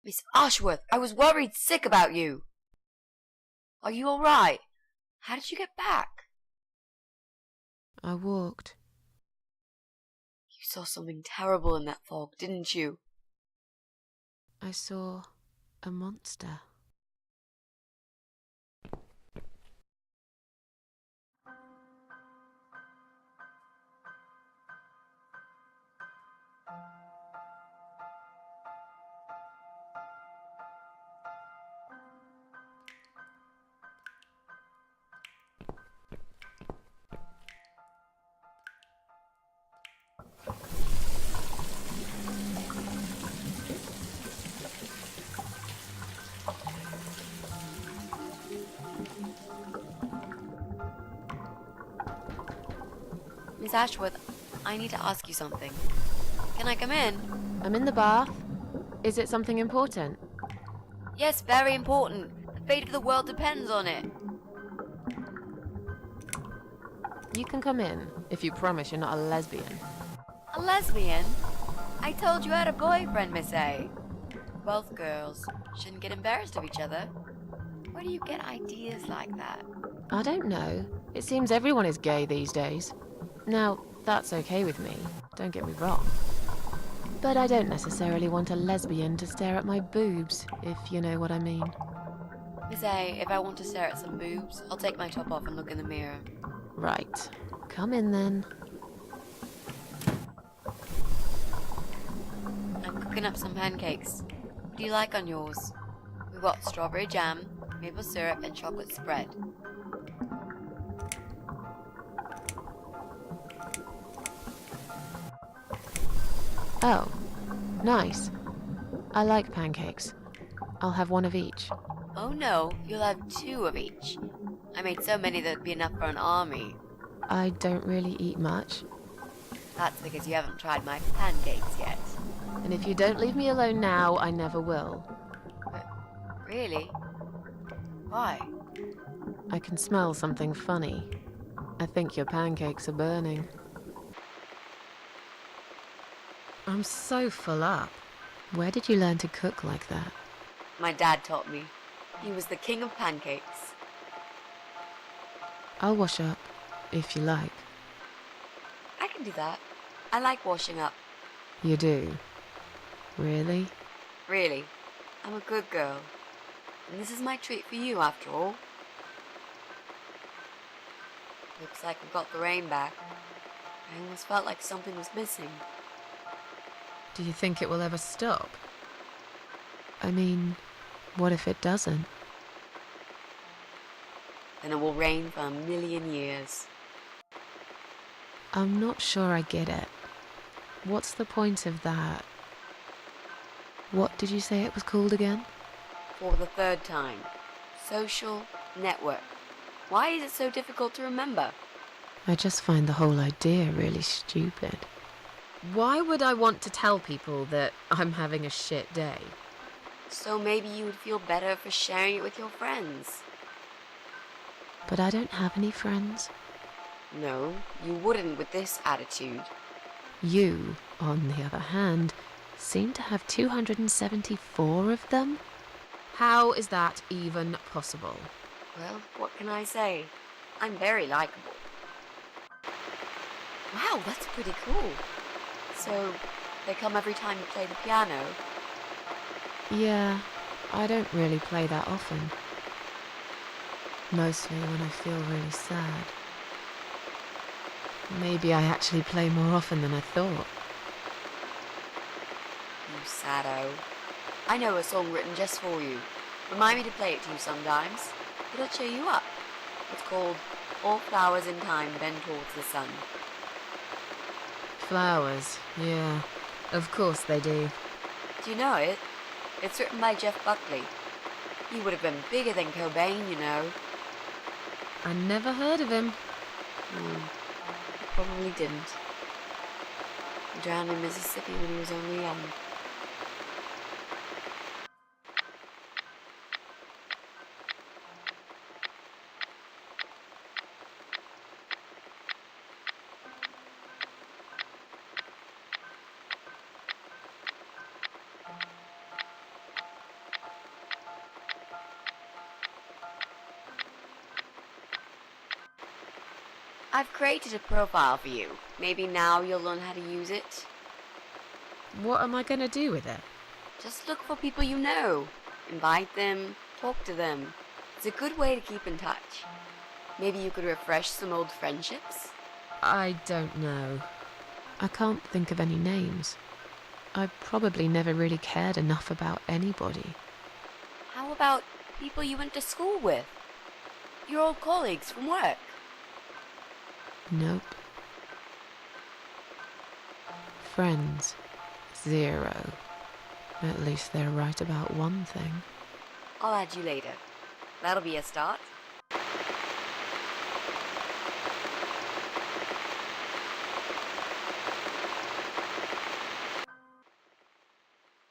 Miss Ashworth, I was worried sick about you. Are you all right? How did you get back? I walked. You saw something terrible in that fog, didn't you? I saw a monster. Miss Ashworth, I need to ask you something. Can I come in? I'm in the bath. Is it something important? Yes, very important. The fate of the world depends on it. You can come in, if you promise you're not a lesbian. A lesbian? I told you I had a boyfriend, Miss A. Both girls shouldn't get embarrassed of each other. Where do you get ideas like that? I don't know. It seems everyone is gay these days. Now, that's okay with me, don't get me wrong. But I don't necessarily want a lesbian to stare at my boobs, if you know what I mean. Miss A, if I want to stare at some boobs, I'll take my top off and look in the mirror. Right. Come in then. I'm cooking up some pancakes. What do you like on yours? We've got strawberry jam, maple syrup, and chocolate spread. Oh, nice. I like pancakes. I'll have one of each. Oh no, you'll have 2 of each. I made so many that'd be enough for an army. I don't really eat much. That's because you haven't tried my pancakes yet. And if you don't leave me alone now, I never will. But really? Why? I can smell something funny. I think your pancakes are burning. I'm so full up. Where did you learn to cook like that? My dad taught me. He was the king of pancakes. I'll wash up, if you like. I can do that. I like washing up. You do? Really? Really. I'm a good girl. And this is my treat for you, after all. Looks like we've got the rain back. I almost felt like something was missing. Do you think it will ever stop? I mean, what if it doesn't? Then it will rain for 1,000,000 years. I'm not sure I get it. What's the point of that? What did you say it was called again? For the 3rd time. Social network. Why is it so difficult to remember? I just find the whole idea really stupid. Why would I want to tell people that I'm having a shit day? So maybe you would feel better for sharing it with your friends. But I don't have any friends. No, you wouldn't with this attitude. You, on the other hand, seem to have 274 of them? How is that even possible? Well, what can I say? I'm very likable. Wow, that's pretty cool. So, they come every time you play the piano? Yeah, I don't really play that often. Mostly when I feel really sad. Maybe I actually play more often than I thought. You saddo. I know a song written just for you. Remind me to play it to you sometimes. It'll cheer you up. It's called All Flowers in Time Bend Towards the Sun. Flowers, yeah. Of course they do. Do you know it? It's written by Jeff Buckley. He would have been bigger than Cobain, you know. I never heard of him. He probably didn't. He drowned in Mississippi when he was only young. I've created a profile for you. Maybe now you'll learn how to use it. What am I going to do with it? Just look for people you know. Invite them, talk to them. It's a good way to keep in touch. Maybe you could refresh some old friendships? I don't know. I can't think of any names. I probably never really cared enough about anybody. How about people you went to school with? Your old colleagues from work? Nope. Friends. 0. At least they're right about one thing. I'll add you later. That'll be a start.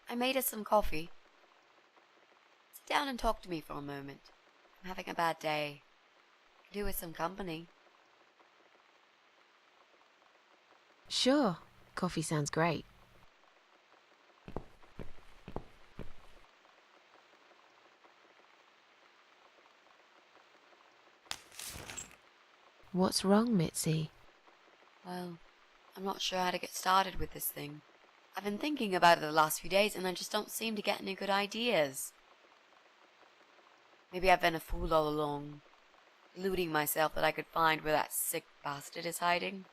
I made us some coffee. Sit down and talk to me for a moment. I'm having a bad day. Could do with some company. Sure. Coffee sounds great. What's wrong, Mitzi? Well, I'm not sure how to get started with this thing. I've been thinking about it the last few days and I just don't seem to get any good ideas. Maybe I've been a fool all along, deluding myself that I could find where that sick bastard is hiding.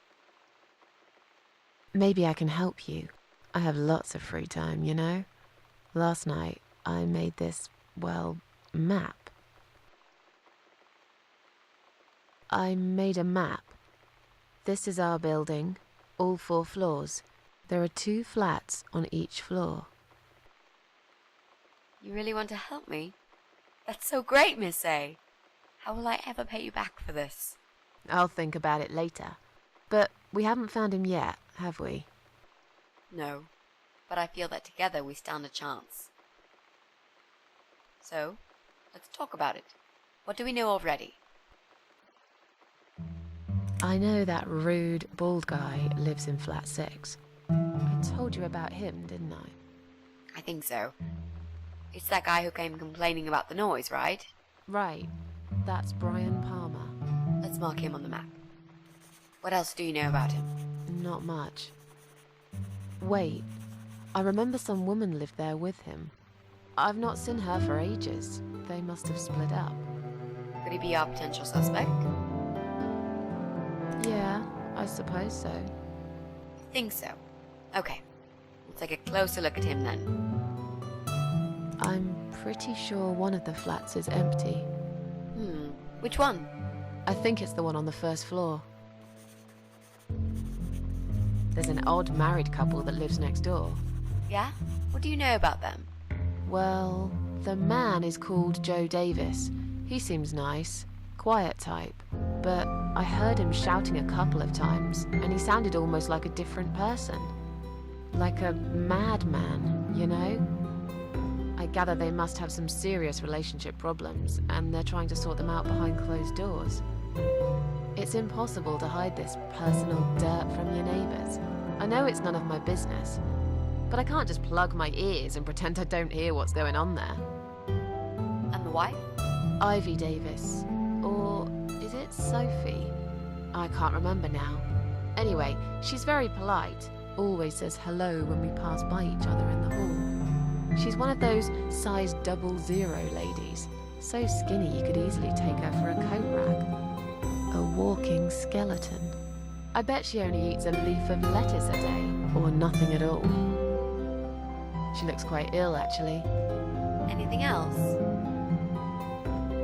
Maybe I can help you. I have lots of free time, you know? Last night, I made this, well, map. I made a map. This is our building, all 4 floors. There are 2 flats on each floor. You really want to help me? That's so great, Miss A. How will I ever pay you back for this? I'll think about it later. But we haven't found him yet, have we? No, but I feel that together we stand a chance. So, let's talk about it. What do we know already? I know that rude, bald guy lives in flat 6. I told you about him, didn't I? I think so. It's that guy who came complaining about the noise, right? Right. That's Brian Palmer. Let's mark him on the map. What else do you know about him? Not much. Wait. I remember some woman lived there with him. I've not seen her for ages. They must have split up. Could he be our potential suspect? Yeah, I suppose so. I think so. Okay. Let's take a closer look at him then. I'm pretty sure one of the flats is empty. Which one? I think it's the one on the 1st floor. There's an odd married couple that lives next door. Yeah? What do you know about them? Well, the man is called Joe Davis. He seems nice, quiet type. But I heard him shouting a couple of times, and he sounded almost like a different person. Like a madman, you know? I gather they must have some serious relationship problems, and they're trying to sort them out behind closed doors. It's impossible to hide this personal dirt from your neighbours. I know it's none of my business, but I can't just plug my ears and pretend I don't hear what's going on there. And the wife? Ivy Davis. Or is it Sophie? I can't remember now. Anyway, she's very polite. Always says hello when we pass by each other in the hall. She's one of those size 00 ladies. So skinny you could easily take her for a coat rack. A walking skeleton. I bet she only eats a leaf of lettuce a day, or nothing at all. She looks quite ill, actually. Anything else?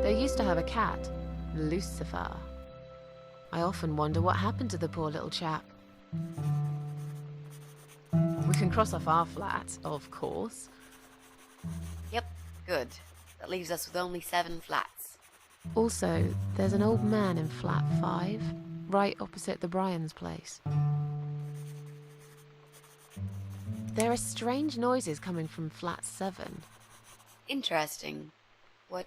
They used to have a cat, Lucifer. I often wonder what happened to the poor little chap. We can cross off our flat, of course. Yep, good. That leaves us with only 7 flats. Also, there's an old man in flat 5, right opposite the Bryans' place. There are strange noises coming from flat 7. Interesting. What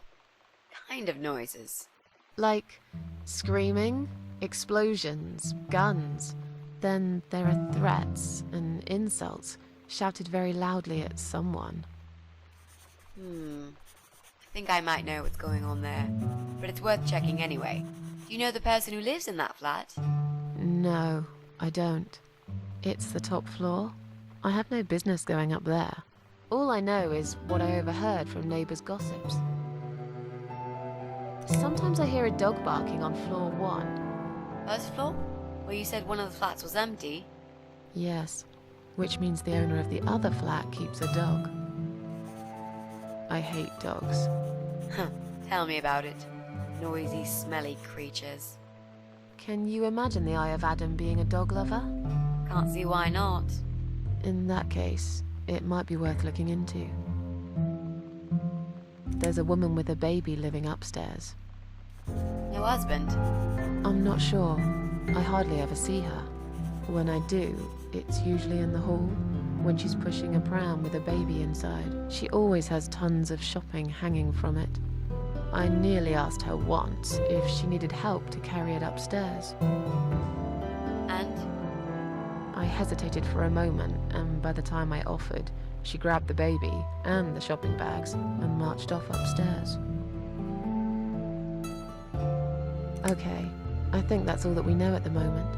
kind of noises? Like screaming, explosions, guns. Then there are threats and insults, shouted very loudly at someone. I think I might know what's going on there, but it's worth checking anyway. Do you know the person who lives in that flat? No, I don't. It's the top floor. I have no business going up there. All I know is what I overheard from neighbors' gossips. Sometimes I hear a dog barking on floor 1. First floor? Where you said one of the flats was empty? Yes, which means the owner of the other flat keeps a dog. I hate dogs. Huh, tell me about it. Noisy, smelly creatures. Can you imagine the Eye of Adam being a dog lover? Can't see why not. In that case, it might be worth looking into. There's a woman with a baby living upstairs. No husband? I'm not sure. I hardly ever see her. When I do, it's usually in the hall, when she's pushing a pram with a baby inside. She always has tons of shopping hanging from it. I nearly asked her once if she needed help to carry it upstairs. And? I hesitated for a moment, and by the time I offered, she grabbed the baby and the shopping bags and marched off upstairs. Okay, I think that's all that we know at the moment.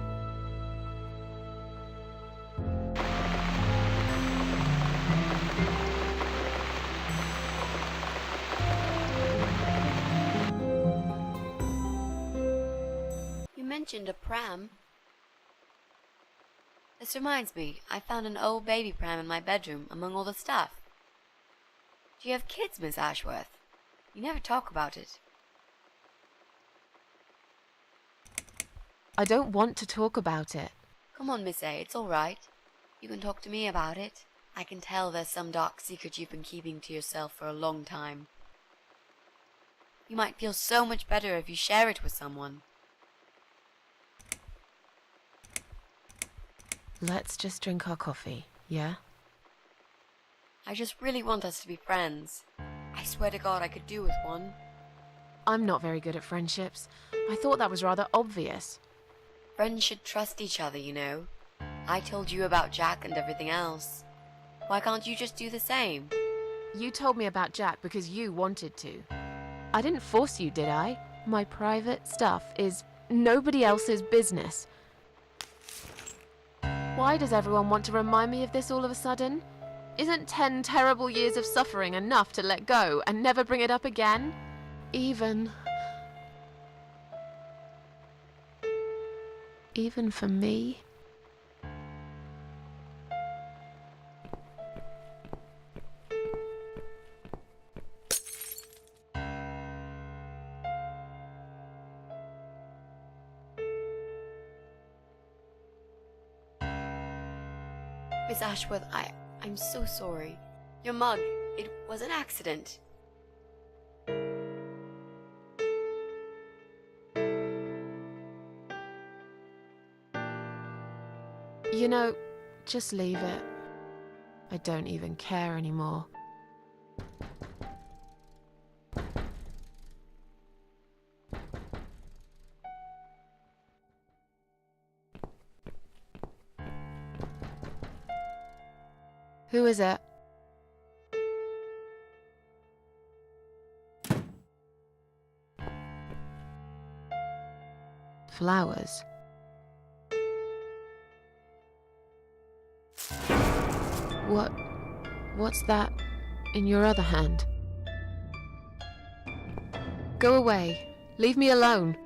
You mentioned a pram. This reminds me, I found an old baby pram in my bedroom among all the stuff. Do you have kids, Miss Ashworth? You never talk about it. I don't want to talk about it. Come on, Miss A, it's all right. You can talk to me about it. I can tell there's some dark secret you've been keeping to yourself for a long time. You might feel so much better if you share it with someone. Let's just drink our coffee, yeah? I just really want us to be friends. I swear to God I could do with one. I'm not very good at friendships. I thought that was rather obvious. Friends should trust each other, you know. I told you about Jack and everything else. Why can't you just do the same? You told me about Jack because you wanted to. I didn't force you, did I? My private stuff is nobody else's business. Why does everyone want to remind me of this all of a sudden? Isn't 10 terrible years of suffering enough to let go and never bring it up again? Even for me? Miss Ashworth, I'm so sorry. Your mug, it was an accident. You know, just leave it. I don't even care anymore. Who is it? Flowers. What's that in your other hand? Go away. Leave me alone.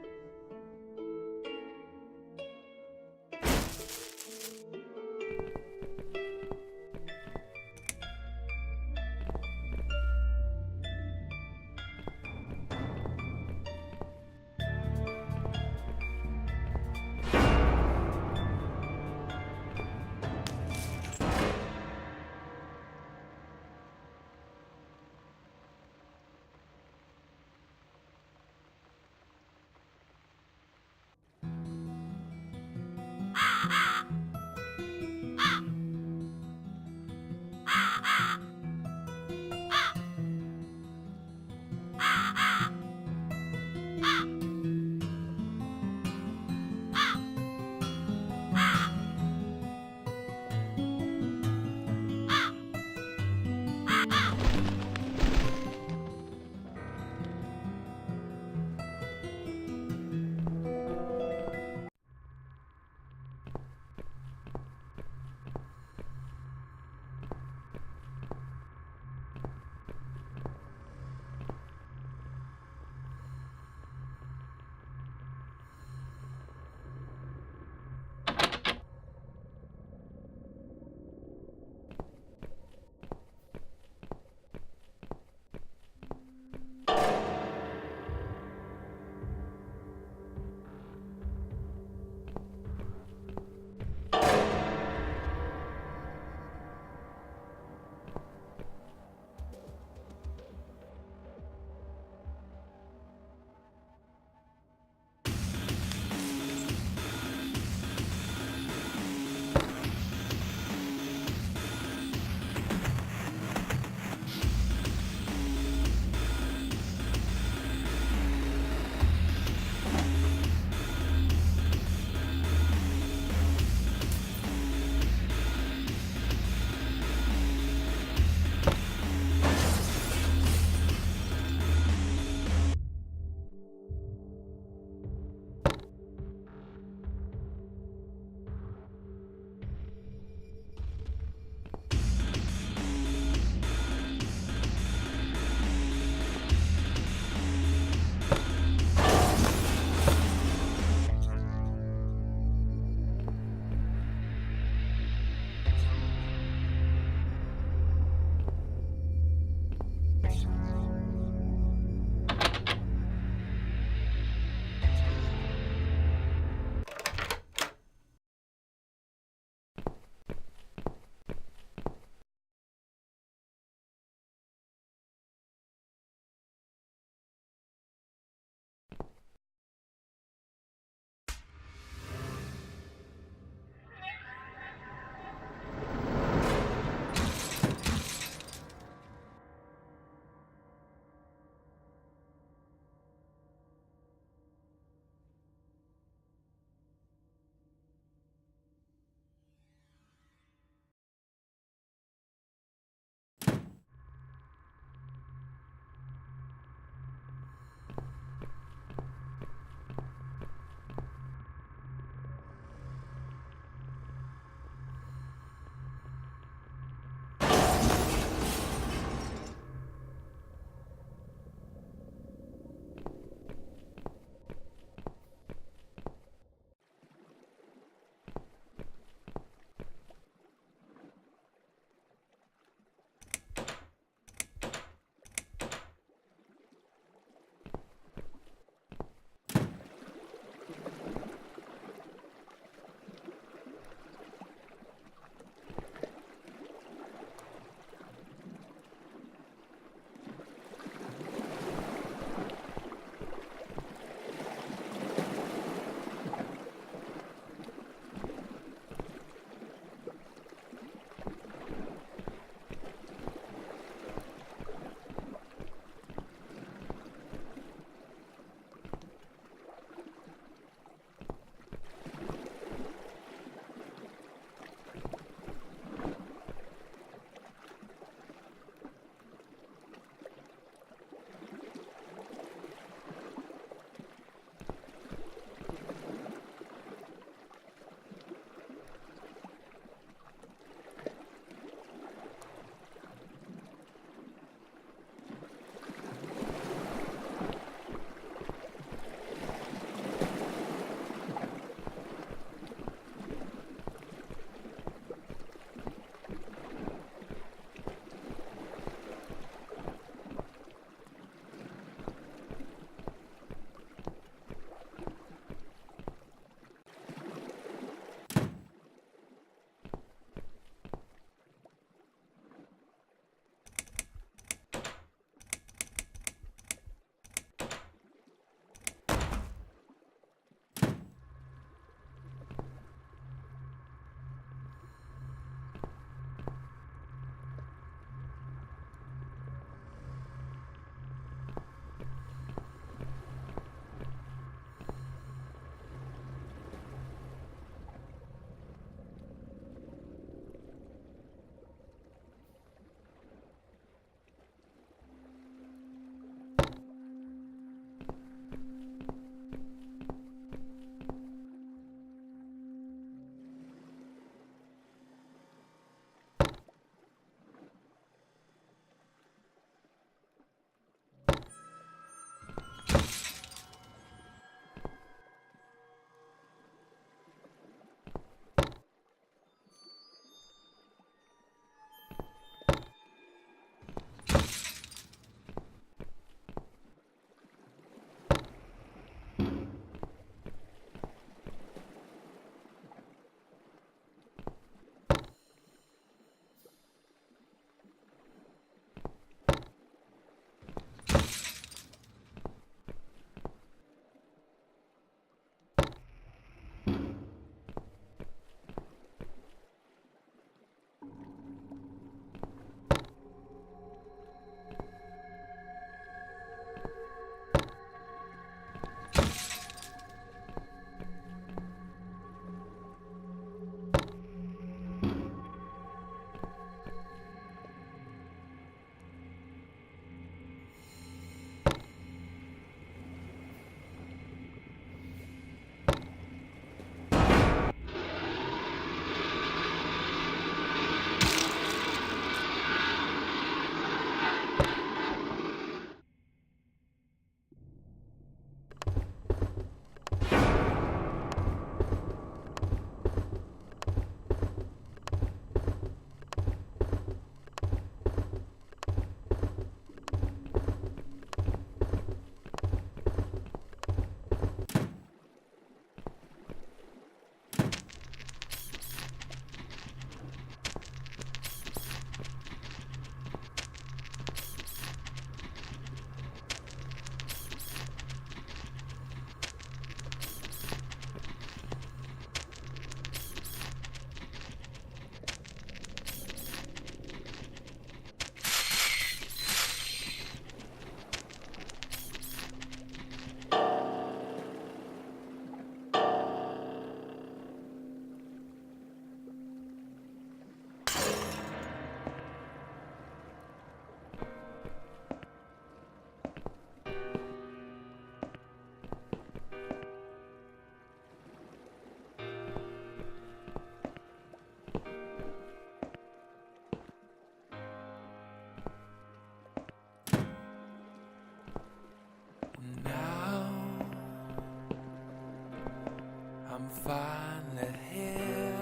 finally here.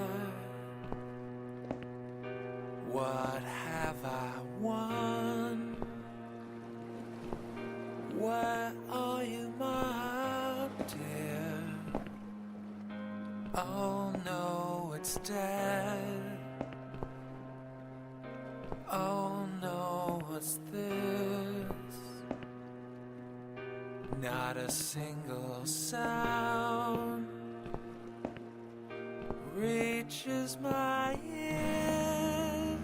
What have I won? Where are you, my dear? Oh no, it's dead. Oh no, what's this? Not a single sound reaches my ears.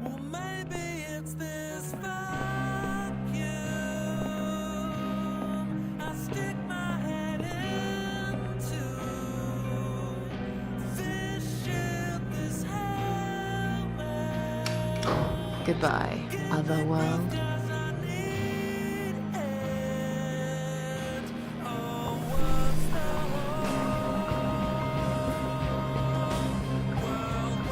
Well, maybe it's this vacuum I stick my head into. This ship, this helmet. Goodbye, other world. Cause I need it. Oh, what's the world worth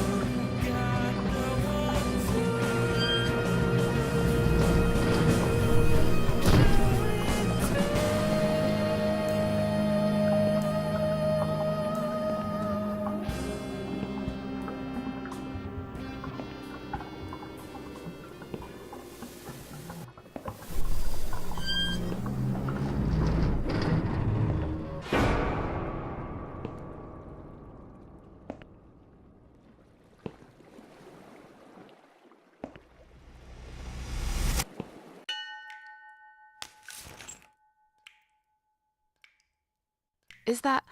when you got no one to Is that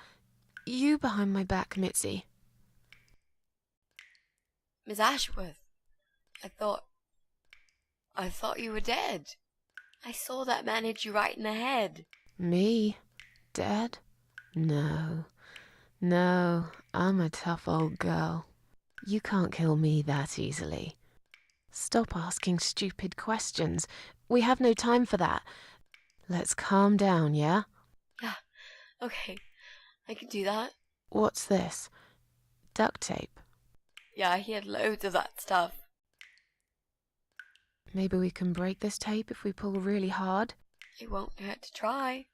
you behind my back, Mitzi? Miss Ashworth, I thought you were dead. I saw that man hit you right in the head. Me? Dead? No. No, I'm a tough old girl. You can't kill me that easily. Stop asking stupid questions. We have no time for that. Let's calm down, yeah? Yeah, okay, I can do that. What's this? Duct tape. Yeah, he had loads of that stuff. Maybe we can break this tape if we pull really hard? It won't hurt to try.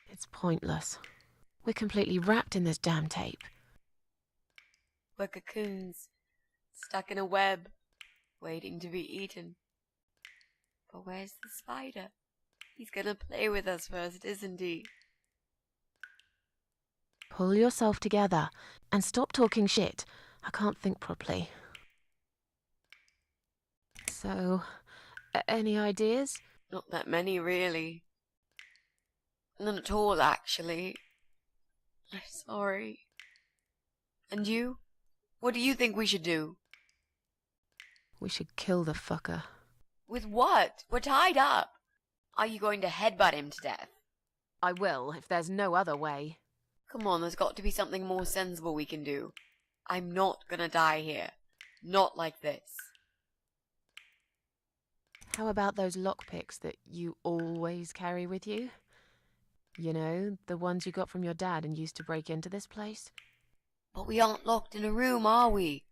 It's pointless. We're completely wrapped in this damn tape. We're cocoons, stuck in a web, waiting to be eaten. But where's the spider? He's gonna play with us first, isn't he? Pull yourself together and stop talking shit. I can't think properly. So, any ideas? Not that many, really. None at all, actually. I'm sorry. And you? What do you think we should do? We should kill the fucker. With what? We're tied up. Are you going to headbutt him to death? I will, if there's no other way. Come on, there's got to be something more sensible we can do. I'm not gonna die here. Not like this. How about those lockpicks that you always carry with you? You know, the ones you got from your dad and used to break into this place? But we aren't locked in a room, are we?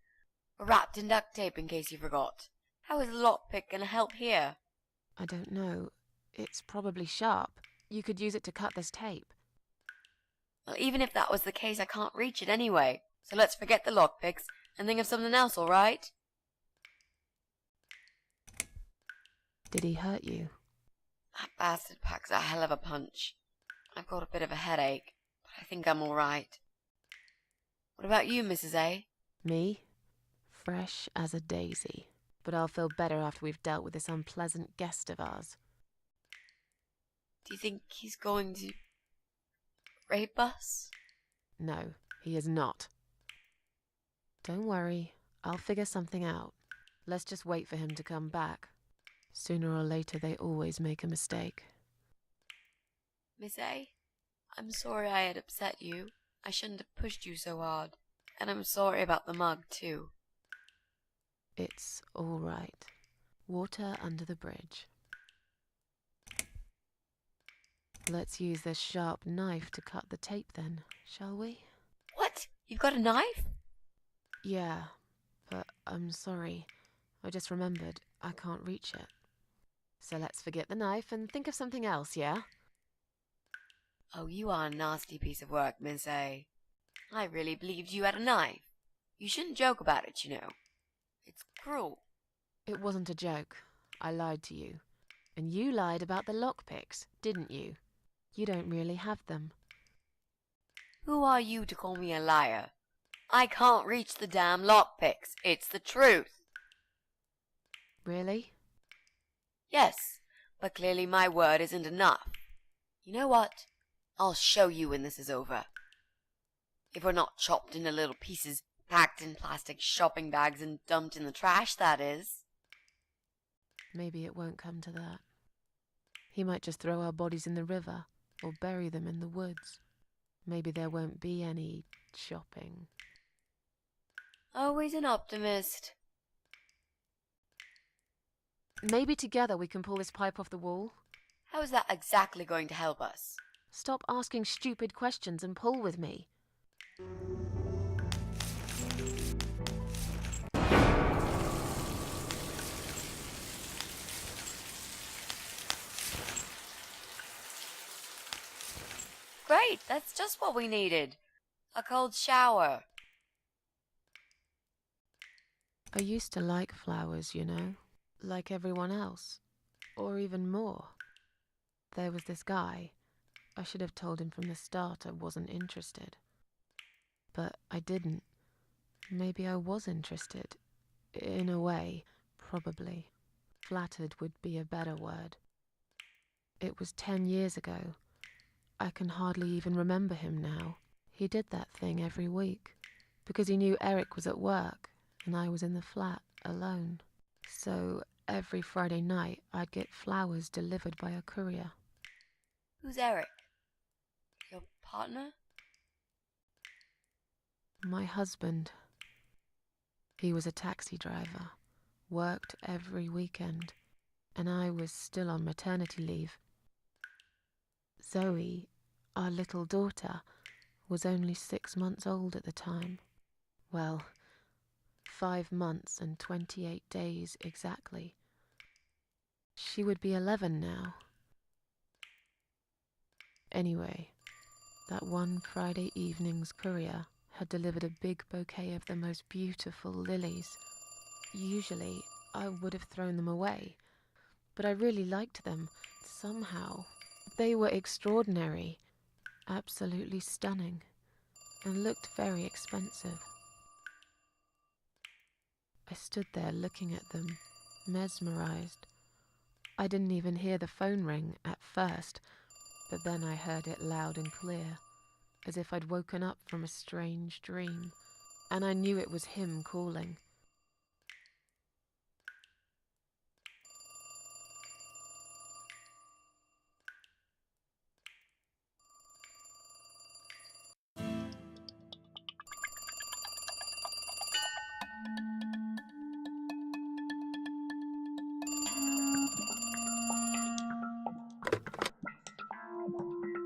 We're wrapped in duct tape in case you forgot. How is a lockpick gonna help here? I don't know. It's probably sharp. You could use it to cut this tape. Well, even if that was the case, I can't reach it anyway. So let's forget the lockpicks and think of something else, alright? Did he hurt you? That bastard packs a hell of a punch. I've got a bit of a headache, but I think I'm alright. What about you, Mrs. A? Me? Fresh as a daisy. But I'll feel better after we've dealt with this unpleasant guest of ours. Do you think he's going to rape us? No, he is not. Don't worry, I'll figure something out. Let's just wait for him to come back. Sooner or later, they always make a mistake. Miss A, I'm sorry I had upset you. I shouldn't have pushed you so hard. And I'm sorry about the mug, too. It's all right. Water under the bridge. Let's use this sharp knife to cut the tape then, shall we? What? You've got a knife? Yeah, but I'm sorry. I just remembered I can't reach it. So let's forget the knife and think of something else, yeah? Oh, you are a nasty piece of work, Miss A. I really believed you had a knife. You shouldn't joke about it, you know. It's cruel. It wasn't a joke. I lied to you. And you lied about the lockpicks, didn't you? You don't really have them. Who are you to call me a liar? I can't reach the damn lockpicks. It's the truth. Really? Yes, but clearly my word isn't enough. You know what? I'll show you when this is over. If we're not chopped into little pieces, packed in plastic shopping bags and dumped in the trash, that is. Maybe it won't come to that. He might just throw our bodies in the river or bury them in the woods. Maybe there won't be any shopping. Always an optimist. Maybe together we can pull this pipe off the wall. How is that exactly going to help us? Stop asking stupid questions and pull with me. Great, that's just what we needed. A cold shower. I used to like flowers, you know, like everyone else, or even more. There was this guy. I should have told him from the start I wasn't interested. But I didn't. Maybe I was interested. In a way, probably. Flattered would be a better word. It was 10 years ago. I can hardly even remember him now. He did that thing every week, because he knew Eric was at work and I was in the flat alone. So every Friday night I'd get flowers delivered by a courier. Who's Eric? Your partner? My husband. He was a taxi driver, worked every weekend, and I was still on maternity leave. Zoe, our little daughter, was only 6 months old at the time. Well, 5 months and 28 days exactly. She would be 11 now. Anyway, that one Friday evening's courier had delivered a big bouquet of the most beautiful lilies. Usually, I would have thrown them away, but I really liked them somehow. They were extraordinary, absolutely stunning, and looked very expensive. I stood there looking at them, mesmerized. I didn't even hear the phone ring at first, but then I heard it loud and clear, as if I'd woken up from a strange dream, and I knew it was him calling.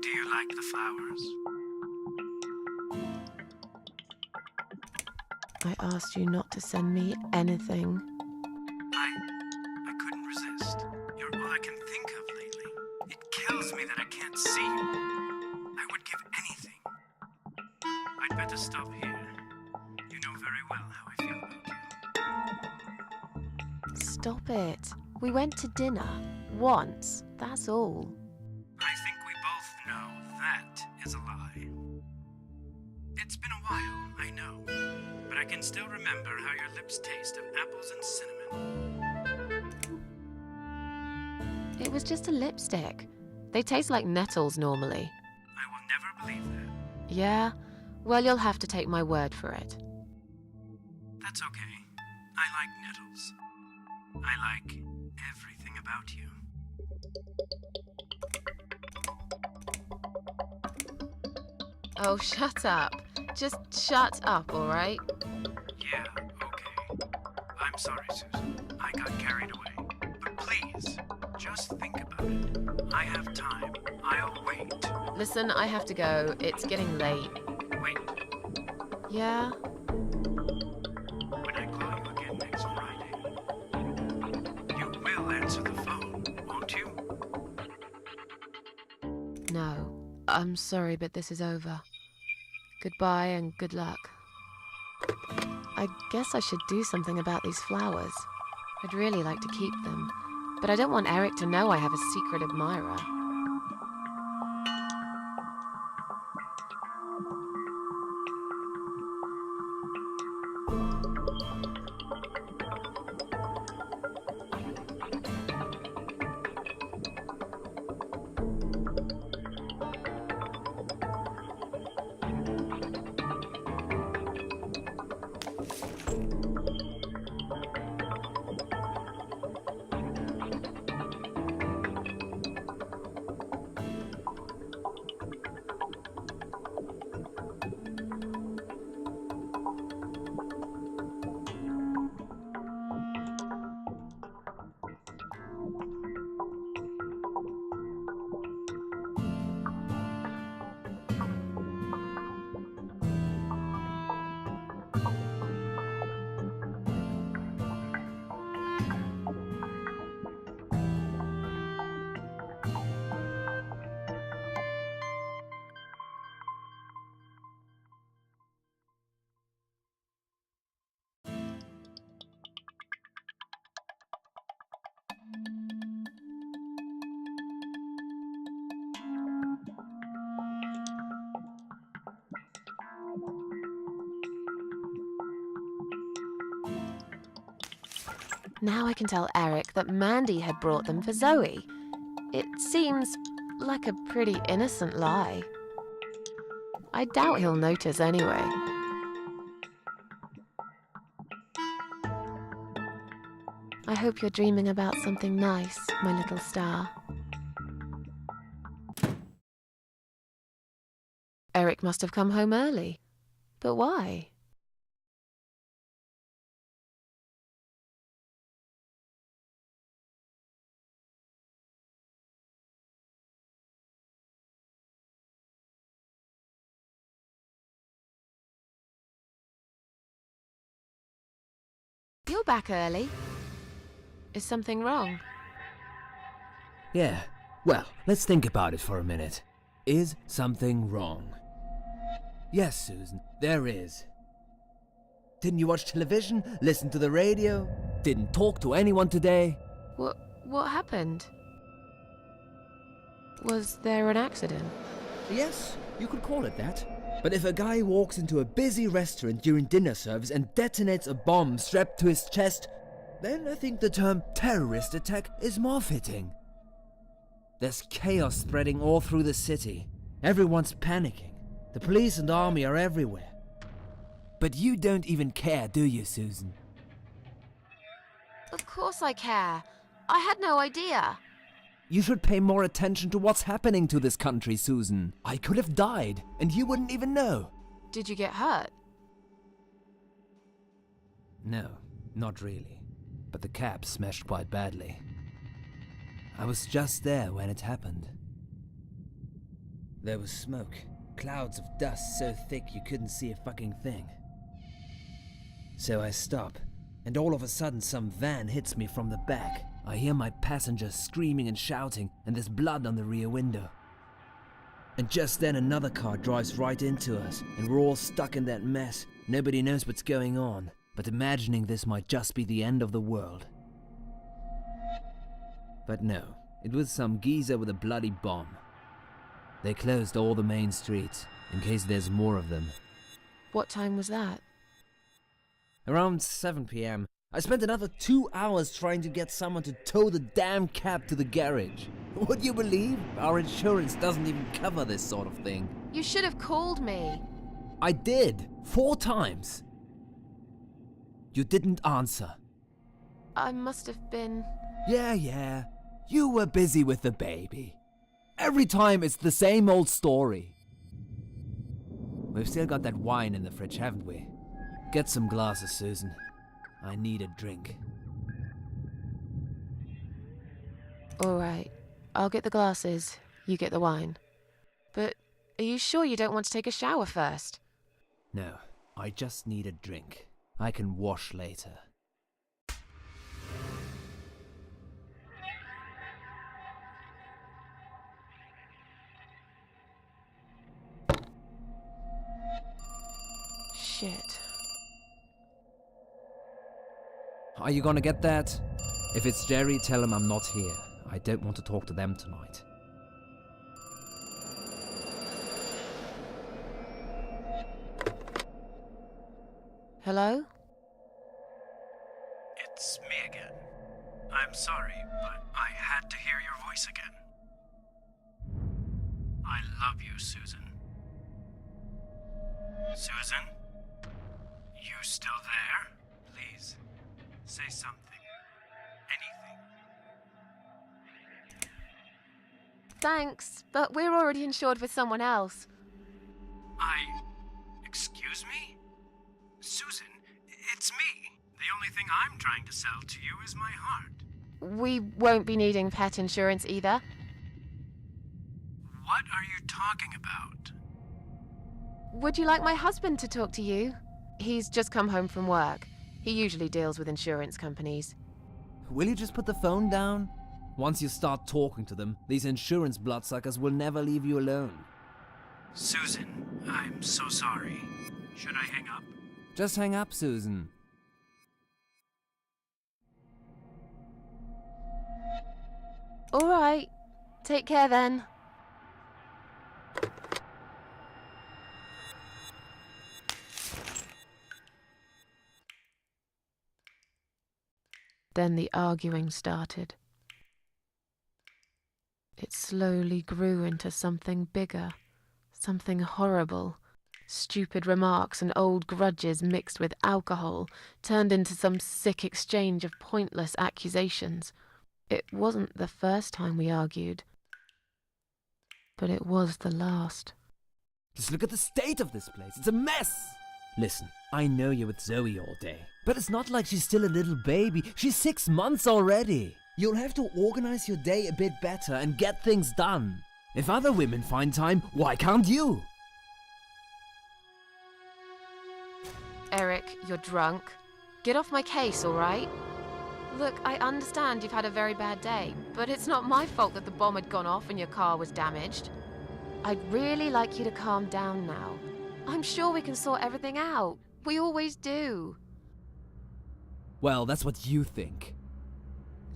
Do you like the flowers? I asked you not to send me anything. I couldn't resist. You're all I can think of lately. It kills me that I can't see you. I would give anything. I'd better stop here. You know very well how I feel about you. Stop it. We went to dinner. Once. That's all. I think we both know that is a lie. It's been a while, I know. But I can still remember how your lips taste of apples and cinnamon. It was just a lipstick. They taste like nettles normally. I will never believe that. Yeah? Well, you'll have to take my word for it. That's okay. I like nettles. I like everything about you. Oh, shut up. Just shut up, all right? Yeah, okay. I'm sorry, Susan. I got carried away. But please, just think about it. I have time. I'll wait. Listen, I have to go. It's getting late. Wait, Yeah? when I call you again I'm sorry, but this is over. Goodbye and good luck. I guess I should do something about these flowers. I'd really like to keep them, but I don't want Eric to know I have a secret admirer. Now I can tell Eric that Mandy had brought them for Zoe. It seems like a pretty innocent lie. I doubt he'll notice anyway. I hope you're dreaming about something nice, my little star. Eric must have come home early. But why? You're back early. Is something wrong? Yeah, well, let's think about it for a minute. Is something wrong? Yes, Susan, there is. Didn't you watch television, listen to the radio? Didn't talk to anyone today? What happened? Was there an accident? Yes, you could call it that. But if a guy walks into a busy restaurant during dinner service and detonates a bomb strapped to his chest, then I think the term terrorist attack is more fitting. There's chaos spreading all through the city. Everyone's panicking. The police and army are everywhere. But you don't even care, do you, Susan? Of course I care. I had no idea. You should pay more attention to what's happening to this country, Susan. I could have died, and you wouldn't even know. Did you get hurt? No, not really. But the cab smashed quite badly. I was just there when it happened. There was smoke. Clouds of dust so thick you couldn't see a fucking thing. So I stop, and all of a sudden some van hits me from the back. I hear my passengers screaming and shouting, and there's blood on the rear window. And just then another car drives right into us, and we're all stuck in that mess. Nobody knows what's going on, but imagining this might just be the end of the world. But no, it was some geezer with a bloody bomb. They closed all the main streets, in case there's more of them. What time was that? Around 7 p.m., I spent another 2 hours trying to get someone to tow the damn cab to the garage. Would you believe? Our insurance doesn't even cover this sort of thing. You should have called me. I did, 4 times. You didn't answer. I must have been... Yeah. You were busy with the baby. Every time it's the same old story. We've still got that wine in the fridge, haven't we? Get some glasses, Susan. I need a drink. All right. I'll get the glasses. You get the wine. But are you sure you don't want to take a shower first? No, I just need a drink. I can wash later. Are you gonna get that? If it's Jerry, tell him I'm not here. I don't want to talk to them tonight. Hello? It's me again. I'm sorry, but I had to hear your voice again. I love you, Susan. Susan? You still there? Please, say something. Anything. Thanks, but we're already insured with someone else. Excuse me? Susan, it's me. The only thing I'm trying to sell to you is my heart. We won't be needing pet insurance either. What are you talking about? Would you like my husband to talk to you? He's just come home from work. He usually deals with insurance companies. Will you just put the phone down? Once you start talking to them, these insurance bloodsuckers will never leave you alone. Susan, I'm so sorry. Should I hang up? Just hang up, Susan. All right. Take care then. Then the arguing started. It slowly grew into something bigger, something horrible. Stupid remarks and old grudges mixed with alcohol turned into some sick exchange of pointless accusations. It wasn't the first time we argued, but it was the last. Just look at the state of this place. It's a mess. Listen, I know you're with Zoe all day, but it's not like she's still a little baby. She's 6 months already. You'll have to organize your day a bit better and get things done. If other women find time, why can't you? Eric, you're drunk. Get off my case, all right? Look, I understand you've had a very bad day, but it's not my fault that the bomb had gone off and your car was damaged. I'd really like you to calm down now. I'm sure we can sort everything out. We always do. Well, that's what you think.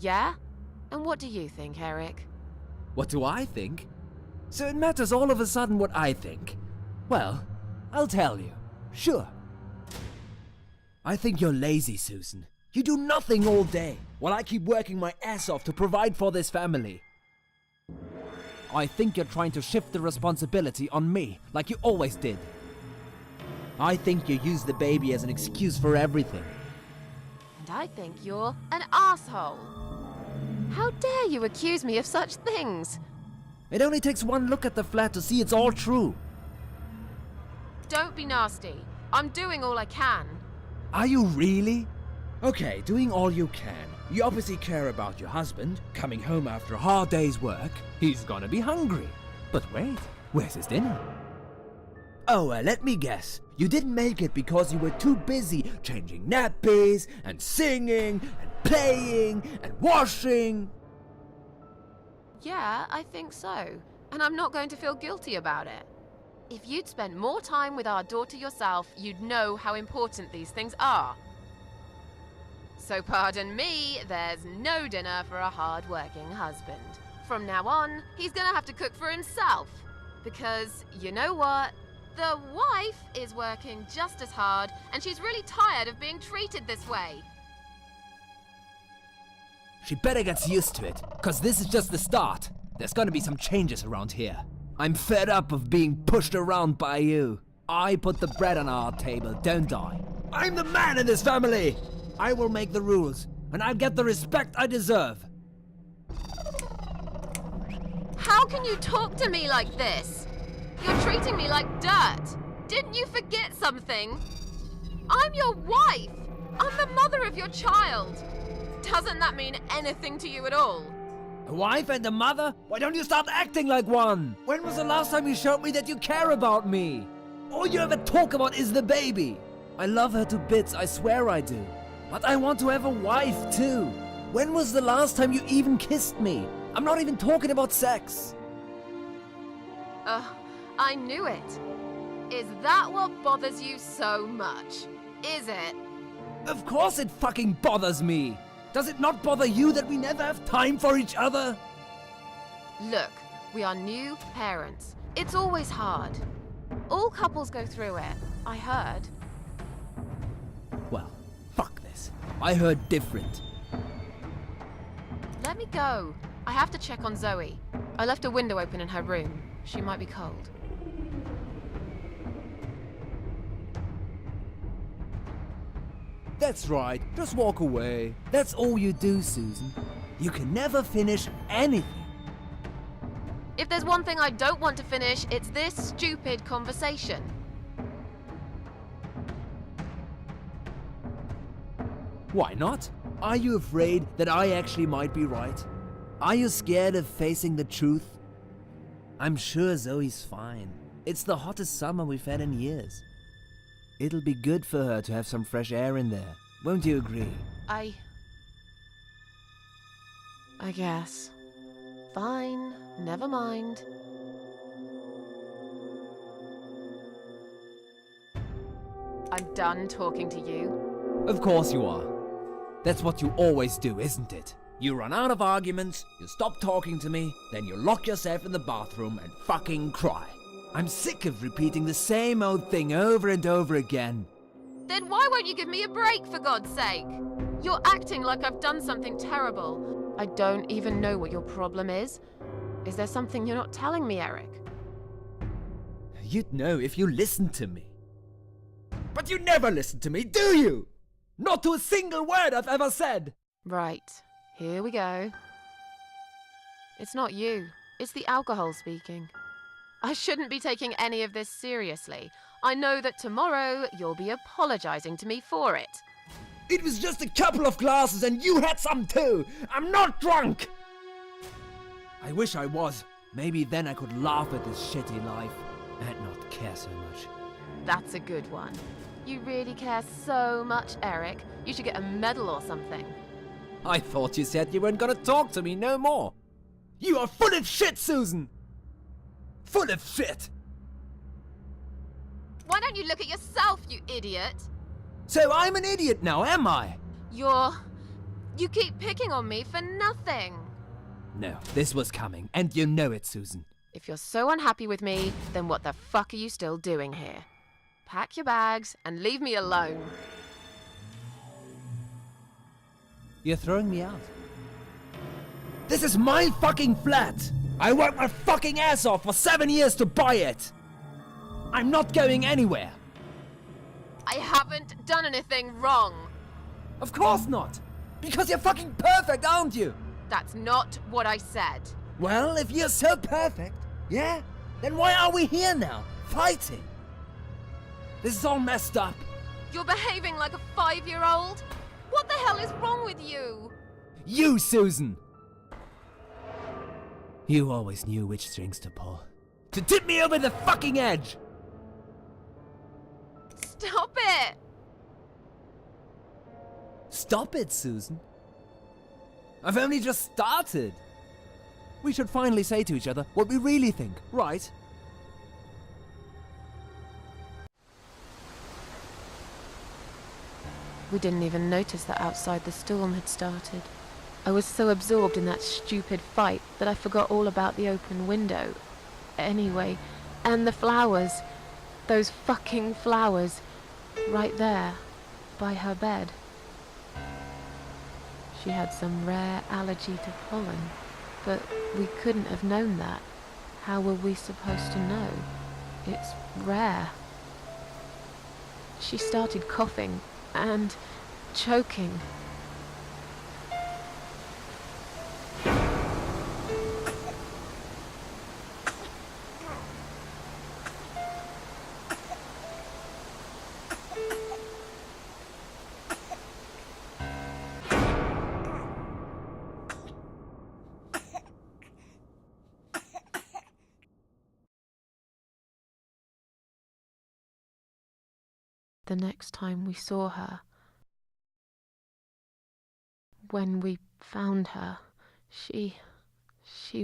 Yeah? And what do you think, Eric? What do I think? So it matters all of a sudden what I think. Well, I'll tell you. Sure. I think you're lazy, Susan. You do nothing all day, while I keep working my ass off to provide for this family. I think you're trying to shift the responsibility on me, like you always did. I think you use the baby as an excuse for everything. And I think you're an asshole. How dare you accuse me of such things? It only takes one look at the flat to see it's all true. Don't be nasty. I'm doing all I can. Are you really? Okay, doing all you can. You obviously care about your husband. Coming home after a hard day's work, he's gonna be hungry. But wait, where's his dinner? Oh, let me guess. You didn't make it because you were too busy changing nappies and singing and playing and washing. Yeah, I think so. And I'm not going to feel guilty about it. If you'd spent more time with our daughter yourself, you'd know how important these things are. So pardon me, there's no dinner for a hard-working husband. From now on, he's gonna have to cook for himself. Because, you know what? The wife is working just as hard, and she's really tired of being treated this way. She better get used to it, cause this is just the start. There's gonna be some changes around here. I'm fed up of being pushed around by you. I put the bread on our table, don't I? I'm the man in this family! I will make the rules, and I'll get the respect I deserve. How can you talk to me like this? You're treating me like dirt. Didn't you forget something? I'm your wife. I'm the mother of your child. Doesn't that mean anything to you at all? A wife and a mother? Why don't you start acting like one? When was the last time you showed me that you care about me? All you ever talk about is the baby. I love her to bits, I swear I do. But I want to have a wife too. When was the last time you even kissed me? I'm not even talking about sex. I knew it. Is that what bothers you so much? Is it? Of course it fucking bothers me! Does it not bother you that we never have time for each other? Look, we are new parents. It's always hard. All couples go through it, I heard. Well, fuck this. I heard different. Let me go. I have to check on Zoe. I left a window open in her room. She might be cold. That's right, just walk away. That's all you do, Susan. You can never finish anything. If there's one thing I don't want to finish, it's this stupid conversation. Why not? Are you afraid that I actually might be right? Are you scared of facing the truth? I'm sure Zoe's fine. It's the hottest summer we've had in years. It'll be good for her to have some fresh air in there. Won't you agree? I guess. Fine, never mind. I'm done talking to you. Of course you are. That's what you always do, isn't it? You run out of arguments, you stop talking to me, then you lock yourself in the bathroom and fucking cry. I'm sick of repeating the same old thing over and over again. Then why won't you give me a break, for God's sake? You're acting like I've done something terrible. I don't even know what your problem is. Is there something you're not telling me, Eric? You'd know if you listened to me. But you never listen to me, do you? Not to a single word I've ever said. Right, here we go. It's not you. It's the alcohol speaking. I shouldn't be taking any of this seriously. I know that tomorrow you'll be apologizing to me for it. It was just a couple of glasses and you had some too. I'm not drunk. I wish I was. Maybe then I could laugh at this shitty life and not care so much. That's a good one. You really care so much, Eric. You should get a medal or something. I thought you said you weren't gonna talk to me no more. You are full of shit, Susan. Full of shit. Why don't you look at yourself, you idiot? So I'm an idiot now, am I? You keep picking on me for nothing. No, this was coming, and you know it, Susan. If you're so unhappy with me, then what the fuck are you still doing here? Pack your bags and leave me alone. You're throwing me out. This is my fucking flat! I worked my fucking ass off for 7 years to buy it! I'm not going anywhere! I haven't done anything wrong. Of course not! Because you're fucking perfect, aren't you? That's not what I said. Well, if you're so perfect, yeah? Then why are we here now, fighting? This is all messed up. You're behaving like a 5-year-old? What the hell is wrong with you? You, Susan! You always knew which strings to pull. To tip me over the fucking edge! Stop it! Stop it, Susan. I've only just started. We should finally say to each other what we really think, right? We didn't even notice that outside the storm had started. I was so absorbed in that stupid fight that I forgot all about the open window. Anyway, and the flowers. Those fucking flowers. Right there, by her bed. She had some rare allergy to pollen, but we couldn't have known that. How were we supposed to know? It's rare. She started coughing and choking. The next time we saw her, when we found her, she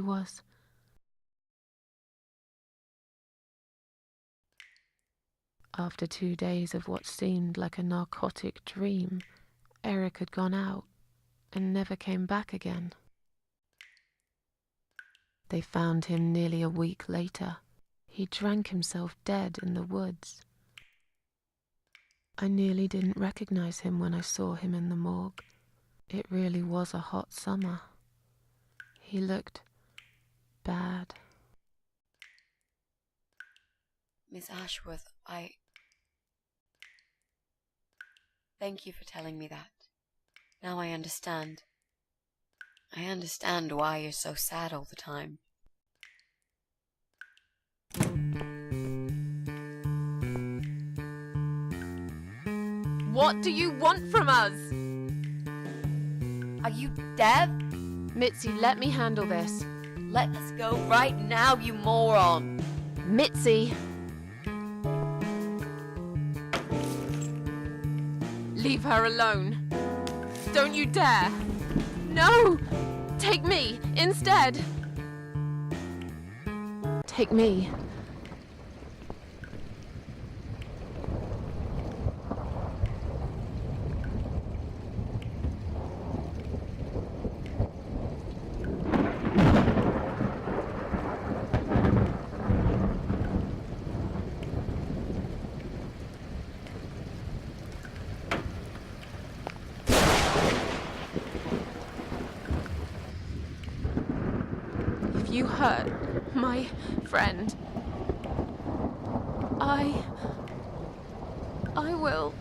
was... After 2 days of what seemed like a narcotic dream, Eric had gone out and never came back again. They found him nearly a week later. He drank himself dead in the woods. I nearly didn't recognize him when I saw him in the morgue. It really was a hot summer. He looked bad. Miss Ashworth, Thank you for telling me that. Now I understand. I understand why you're so sad all the time. What do you want from us? Are you deaf? Mitzi, let me handle this. Let us go right now, you moron! Mitzi! Leave her alone. Don't you dare! No! Take me instead! Take me. You hurt my friend. I will.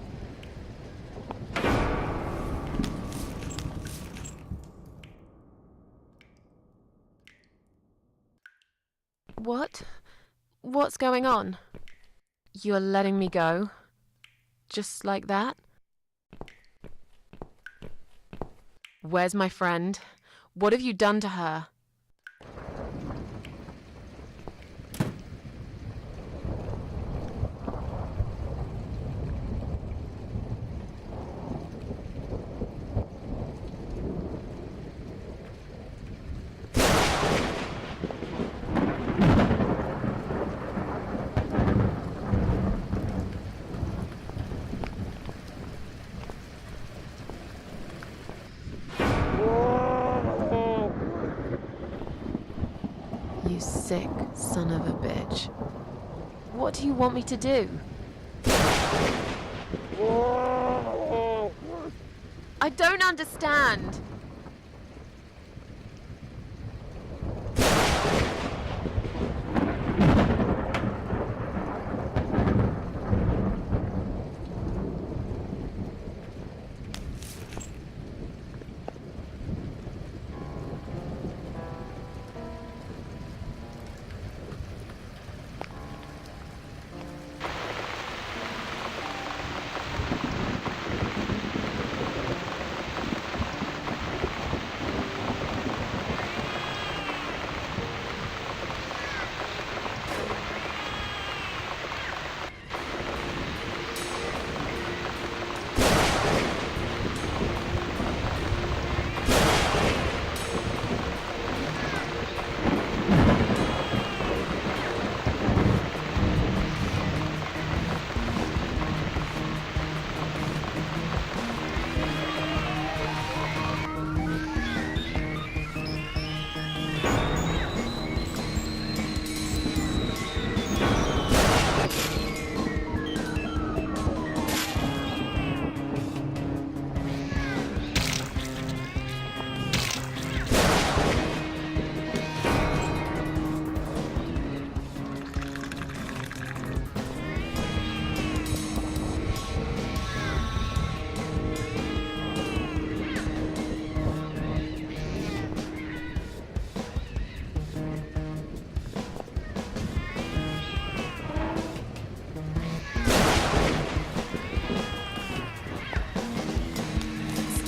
What? What's going on? You're letting me go? Just like that? Where's my friend? What have you done to her? You sick son of a bitch. What do you want me to do? I don't understand.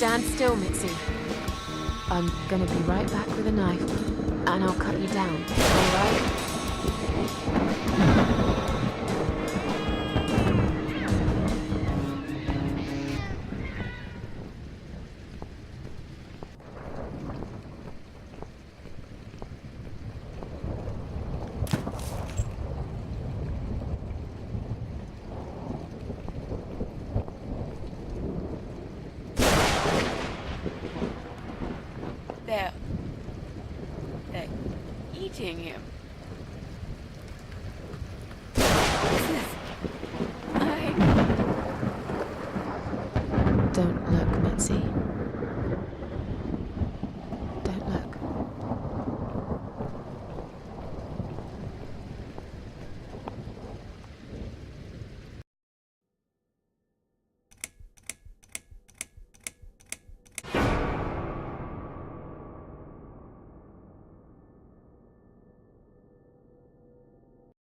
Stand still, Mitzi. I'm gonna be right back with a knife, and I'll cut you down, all right? They're eating him. This is... Don't look, Mitzi.